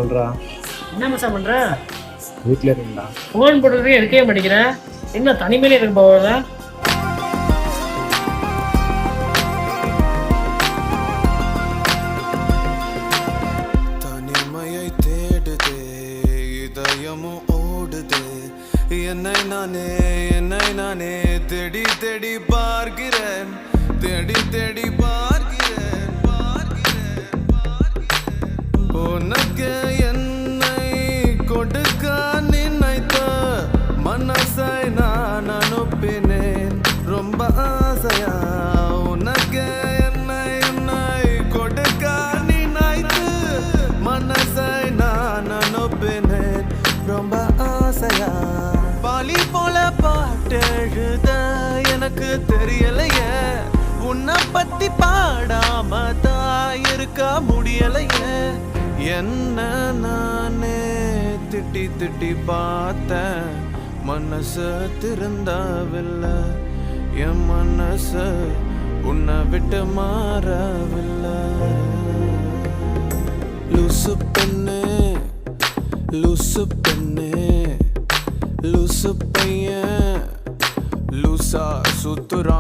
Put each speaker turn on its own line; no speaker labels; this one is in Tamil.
சொல்றா.
என்ன மச்சான் பண்ற?
வீட்டில் இருந்தா
ஃபோன் போடுறதே எடுக்கவே மாட்டேங்கிறேன். என்ன தனிமையிலே இருக்க போவதா?
தனிமையை தேடுதே இதயமும் ஓடுதே என்னை நானே தேடி தேடி பார்க்கிறேன் உனக்கு என்னை கொடுக்க நினைத்த மனசை நான் அனுப்பினேன் ரொம்ப ஆசையா. உனக்கு என்னை கொடுக்க நினைத்து மனசை நான் அனுப்பினேன் ரொம்ப ஆசையா. பாலி போல பாட்டெழுத எனக்கு தெரியலையே, உன்னை பத்தி பாடாம தான் இருக்க முடியலையே. என்ன நானே திட்டி திட்டி பார்த்தேன், மனசு திருந்தவில்லை. என் மனசு உன்னை விட்டு மாறவில்லை. லூசு பெண்ணே லூசு பெண்ணே லூசு பையன் லூசா சுத்துறான்.